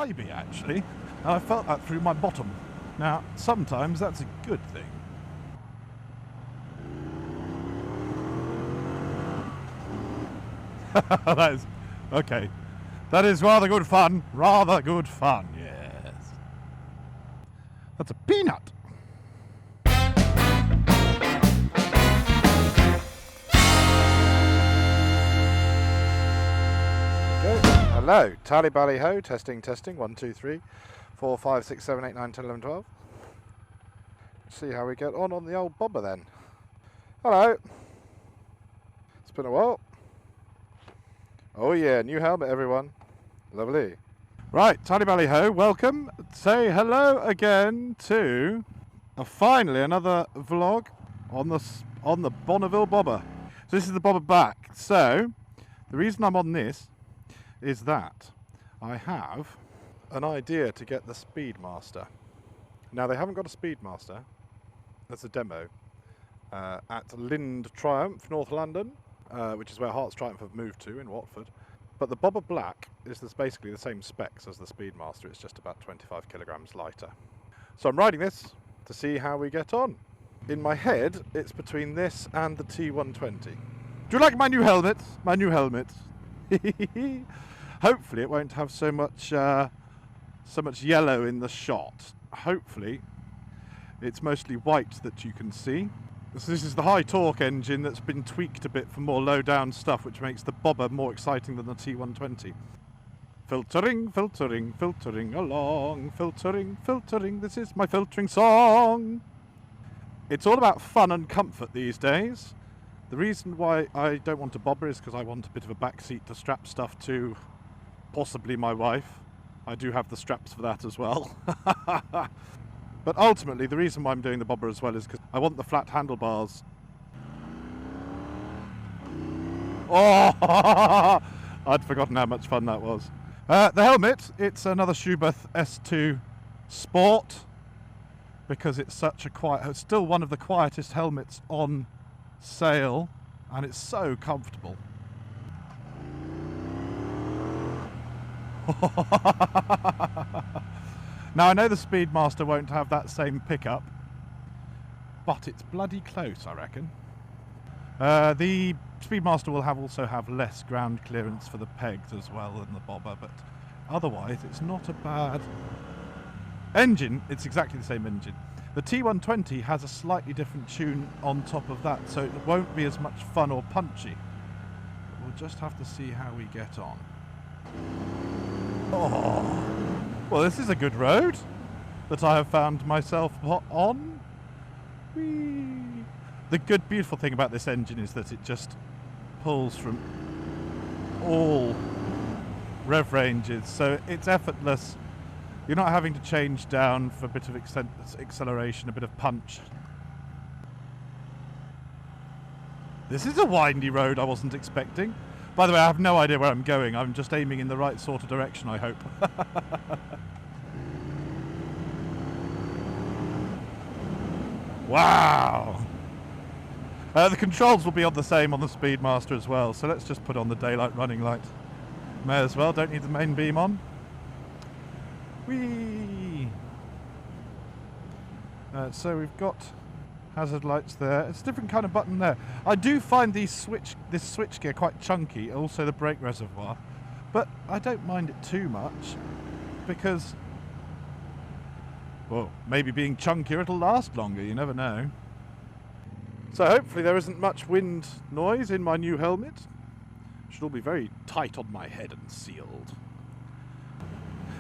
slimy actually, and I felt that through my bottom. Now, sometimes that's a good thing. That is, okay. That is rather good fun. Rather good fun, yes. That's a peanut. Hello, Tally Bally Ho, testing, 1, 2, 3, 4, 5, 6, 7, 8, 9, 10, 11, 12. Let's see how we get on the old bobber then. Hello. It's been a while. Oh yeah, new helmet everyone. Lovely. Right, Tally Bally Ho, welcome. Say hello again to finally another vlog on the Bonneville bobber. So this is the bobber back. So the reason I'm on this is that I have an idea to get the Speedmaster. Now they haven't got a Speedmaster, that's a demo, at Lind Triumph, North London, which is where Hearts Triumph have moved to in Watford. But the bobber black is basically the same specs as the Speedmaster, it's just about 25 kilograms lighter. So I'm riding this to see how we get on. In my head, it's between this and the T120. Do you like my new helmet? My new helmet. Hopefully it won't have so much yellow in the shot. Hopefully it's mostly white that you can see. So this is the high torque engine that's been tweaked a bit for more low down stuff, which makes the bobber more exciting than the T120. Filtering, filtering, filtering along, filtering, filtering, this is my filtering song. It's all about fun and comfort these days. The reason why I don't want a bobber is because I want a bit of a back seat to strap stuff to, possibly my wife. I do have the straps for that as well. But ultimately, the reason why I'm doing the bobber as well is because I want the flat handlebars. Oh, I'd forgotten how much fun that was. The helmet, it's another Schuberth S2 Sport, because it's such a quiet, it's still one of the quietest helmets on sale, and it's so comfortable. Now I know the Speedmaster won't have that same pickup, but it's bloody close, I reckon. The Speedmaster will also have less ground clearance for the pegs as well than the bobber, but otherwise it's not a bad engine. It's exactly the same engine. The T120 has a slightly different tune on top of that, so it won't be as much fun or punchy. We'll just have to see how we get on. Oh, well, this is a good road that I have found myself on. Whee. The good, beautiful thing about this engine is that it just pulls from all rev ranges, so it's effortless. You're not having to change down for a bit of acceleration, a bit of punch. This is a windy road I wasn't expecting. By the way, I have no idea where I'm going. I'm just aiming in the right sort of direction, I hope. Wow! The controls will be on the same on the Speedmaster as well, so let's just put on the daylight running light. May as well, don't need the main beam on. Whee! So we've got hazard lights there. It's a different kind of button there. I do find this switch gear quite chunky, also the brake reservoir, but I don't mind it too much because, well, maybe being chunkier it'll last longer, you never know. So hopefully there isn't much wind noise in my new helmet. Should all be very tight on my head and sealed.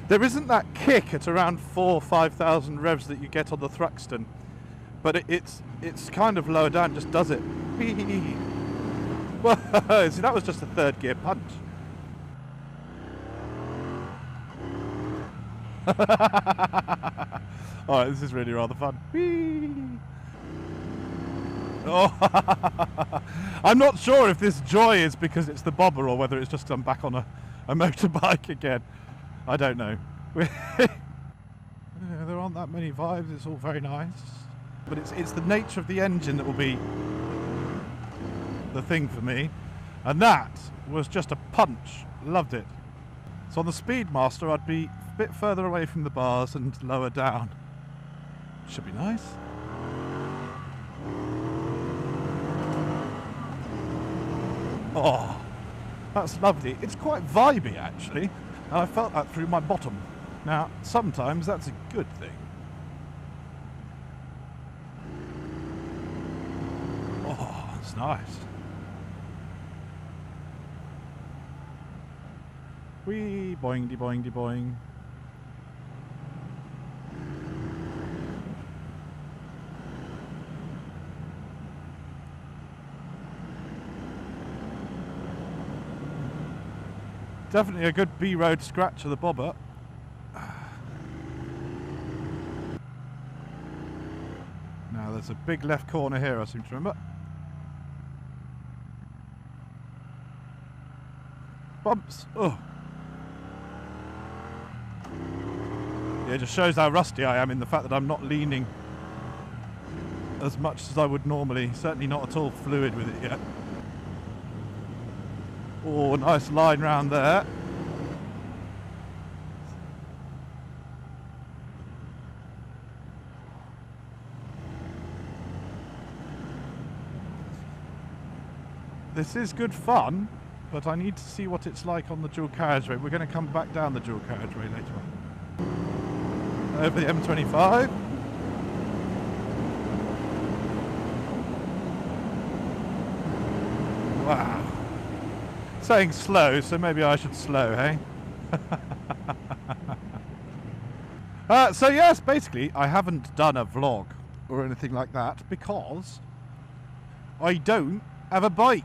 There isn't that kick at around 4,000 or 5,000 revs that you get on the Thruxton, but it's kind of lower down, just does it. Whoa, see, that was just a third gear punch. Alright, this is really rather fun. Oh. I'm not sure if this joy is because it's the bobber or whether it's just I'm back on a motorbike again. I don't know. Yeah, there aren't that many vibes, it's all very nice. But it's the nature of the engine that will be the thing for me. And that was just a punch. Loved it. So on the Speedmaster I'd be bit further away from the bars and lower down. Should be nice. Oh, that's lovely. It's quite vibey actually, and I felt that through my bottom. Now, sometimes that's a good thing. Oh, it's nice. Wee, boing, de boing, de boing. Definitely a good B-road scratch of the bobber. Now there's a big left corner here, I seem to remember. Bumps. Oh. Yeah, it just shows how rusty I am in the fact that I'm not leaning as much as I would normally. Certainly not at all fluid with it yet. Oh, nice line round there. This is good fun, but I need to see what it's like on the dual carriageway. We're going to come back down the dual carriageway later on. Over the M25. Wow. Saying slow, so maybe I should slow, hey? So yes, basically, I haven't done a vlog or anything like that because I don't have a bike.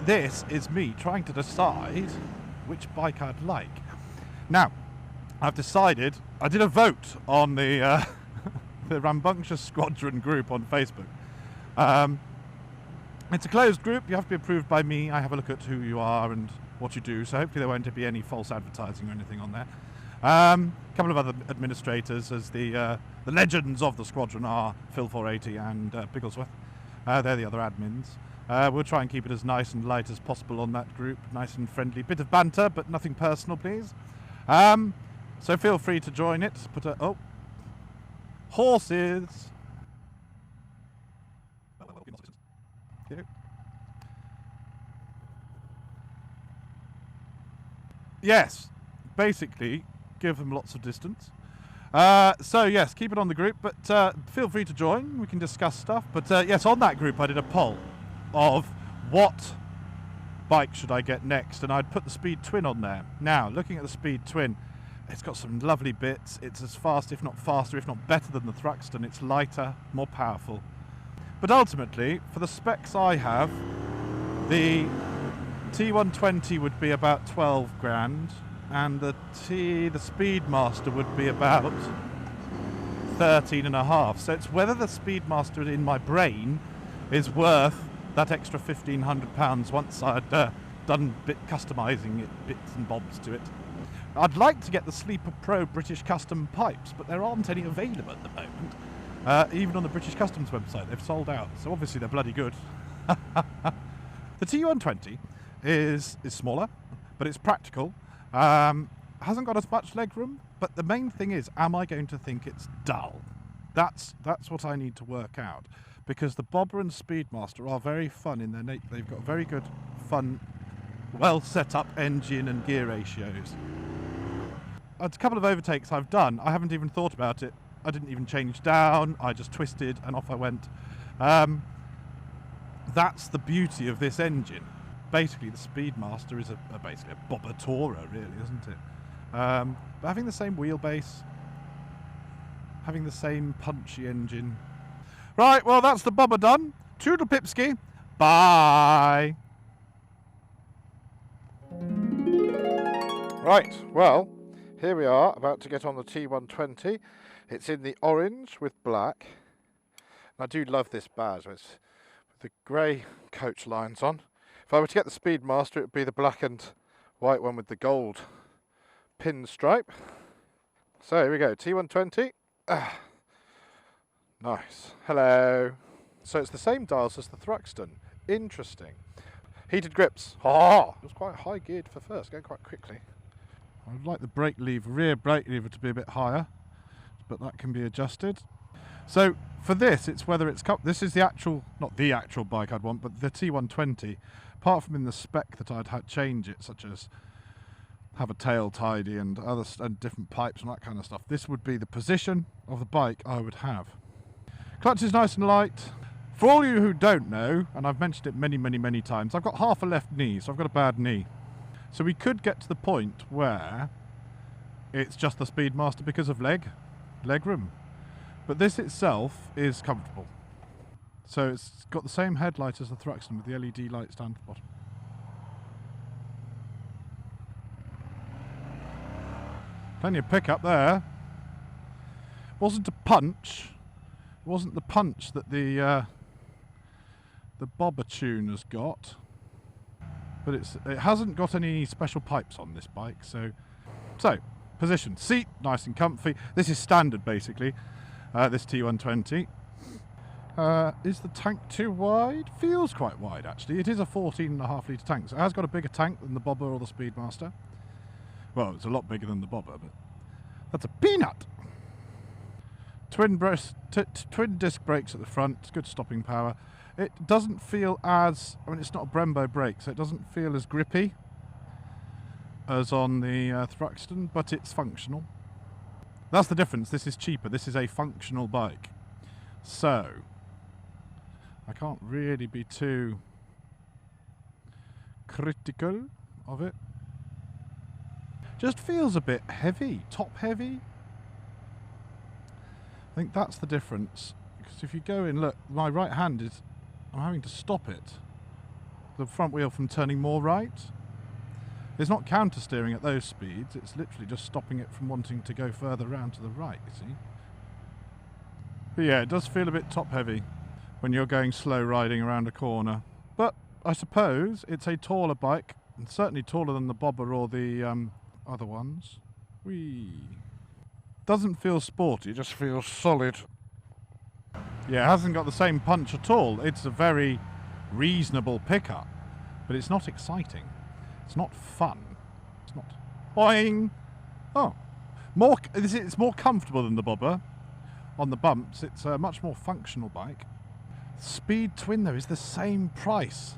This is me trying to decide which bike I'd like. Now, I've decided, I did a vote on the the Rambunctious Squadron group on Facebook. It's a closed group, you have to be approved by me. I have a look at who you are and what you do, so hopefully there won't be any false advertising or anything on there. A couple of other administrators, as the legends of the squadron are Phil 480 and Bigglesworth. They're the other admins. We'll try and keep it as nice and light as possible on that group, nice and friendly. Bit of banter, but nothing personal, please. So feel free to join it. Oh, horses. Okay. Yes, basically, give them lots of distance. So yes, keep it on the group, but feel free to join. We can discuss stuff. But yes, on that group I did a poll of what bike should I get next, and I'd put the Speed Twin on there. Now, looking at the Speed Twin, it's got some lovely bits. It's as fast, if not faster, if not better than the Thruxton. It's lighter, more powerful. But ultimately, for the specs I have, the T120 would be about 12 grand, and the Speedmaster would be about 13.5. So it's whether the Speedmaster in my brain is worth that extra £1,500 once I'd done customising it, bits and bobs to it. I'd like to get the Sleeper Pro British Custom pipes, but there aren't any available at the moment. Even on the British Customs website, they've sold out, so obviously they're bloody good. The T120 is smaller, but it's practical. Hasn't got as much legroom, but the main thing is, am I going to think it's dull? That's what I need to work out, because the Bobber and Speedmaster are very fun in their nature. They've got very good, fun, well set up engine and gear ratios. A couple of overtakes I've done, I haven't even thought about it. I didn't even change down, I just twisted and off I went. That's the beauty of this engine. Basically, the Speedmaster is basically a Bobber Tourer, really, isn't it? But having the same wheelbase, having the same punchy engine. Right, well, that's the Bobber done. Toodle Pipski. Bye. Right, well, here we are, about to get on the T120. It's in the orange with black. And I do love this badge. It's with the grey coach lines on. If I were to get the Speedmaster, it would be the black and white one with the gold pinstripe. So here we go, T120. Nice. Hello. So it's the same dials as the Thruxton. Interesting. Heated grips. Ah, it was quite high geared for first, going quite quickly. I'd like the brake lever, rear brake lever, to be a bit higher, but that can be adjusted. So for this, it's whether it's this is the actual, not the actual bike I'd want, but the T120. Apart from in the spec that I'd had change it, such as have a tail tidy and different pipes and that kind of stuff, this would be the position of the bike I would have. Clutch is nice and light. For all you who don't know, and I've mentioned it many times, I've got half a left knee, so I've got a bad knee. So we could get to the point where it's just the Speedmaster because of leg room. But this itself is comfortable. So it's got the same headlight as the Thruxton with the LED lights down at the bottom. Plenty of pickup there. Wasn't a punch. It wasn't the punch that the bobber tune has got. But it hasn't got any special pipes on this bike, so position, seat, nice and comfy. This is standard basically, this T120. Is the tank too wide? Feels quite wide actually. It is a 14.5 litre tank, so it has got a bigger tank than the bobber or the Speedmaster. Well, it's a lot bigger than the bobber, but that's a peanut. Twin disc brakes at the front, it's good stopping power. It doesn't feel as, I mean, it's not a Brembo brake, so it doesn't feel as grippy as on the Thruxton, but it's functional. That's the difference. This is cheaper. This is a functional bike. So, I can't really be too critical of it. Just feels a bit heavy, top heavy. I think that's the difference. Because if you go in, look, my right hand is, I'm having to stop it, the front wheel, from turning more right. It's not counter steering at those speeds, it's literally just stopping it from wanting to go further round to the right, you see. But yeah, it does feel a bit top heavy when you're going slow riding around a corner. But I suppose it's a taller bike, and certainly taller than the bobber or the other ones. Whee! Doesn't feel sporty, it just feels solid. Yeah, it hasn't got the same punch at all. It's a very reasonable pickup, but it's not exciting. It's not fun. It's not boing. Oh, it's more comfortable than the bobber. On the bumps, it's a much more functional bike. Speed Twin though is the same price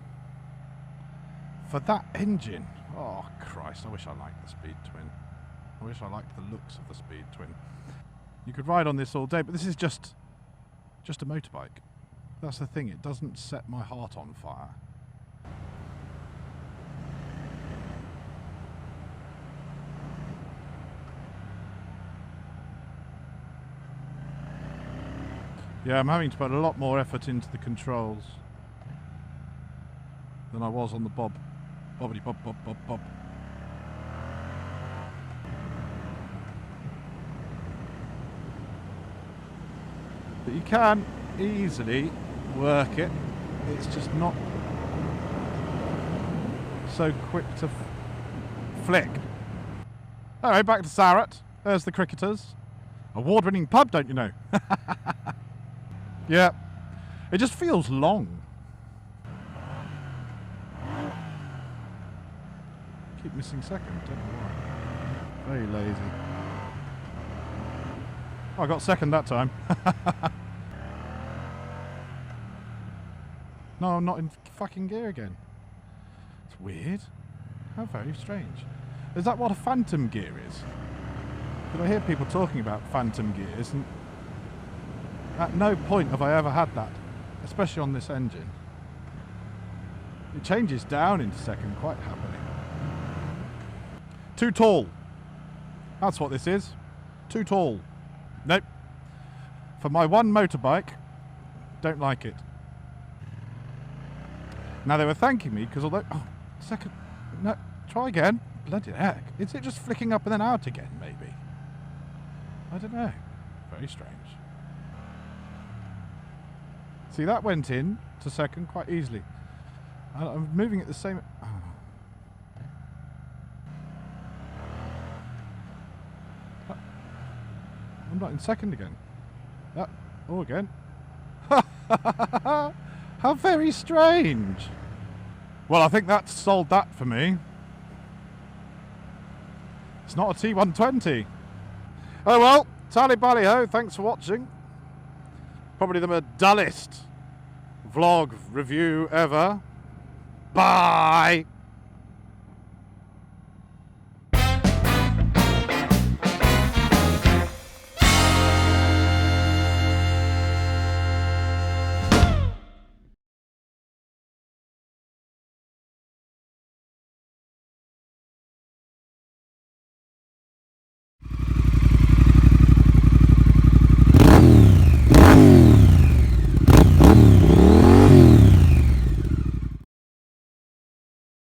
for that engine. Oh Christ! I wish I liked the Speed Twin. I wish I liked the looks of the Speed Twin. You could ride on this all day, but this is just a motorbike. That's the thing, it doesn't set my heart on fire. Yeah, I'm having to put a lot more effort into the controls than I was on the bobbity bob bob bob bob. But you can easily work it. It's just not so quick to flick. Alright, back to Sarrett. There's the cricketers. Award-winning pub, don't you know? Yeah, it just feels long. Keep missing second, don't know why. Very lazy. Oh, I got second that time. No, I'm not in fucking gear again. It's weird. How very strange. Is that what a phantom gear is? Because I hear people talking about phantom gears, and at no point have I ever had that, especially on this engine. It changes down into second quite happily. Too tall. That's what this is. Too tall. Nope. For my one motorbike, don't like it. Now they were thanking me because although... Oh, second... No, try again. Bloody heck. Is it just flicking up and then out again, maybe? I don't know. Very strange. See, that went in to second quite easily. I'm moving at the same... Oh. I'm not in second again. Oh, again. How very strange. Well, I think that's sold that for me. It's not a T120. Oh well, Bally Ho, thanks for watching. Probably the dullest vlog review ever. Bye!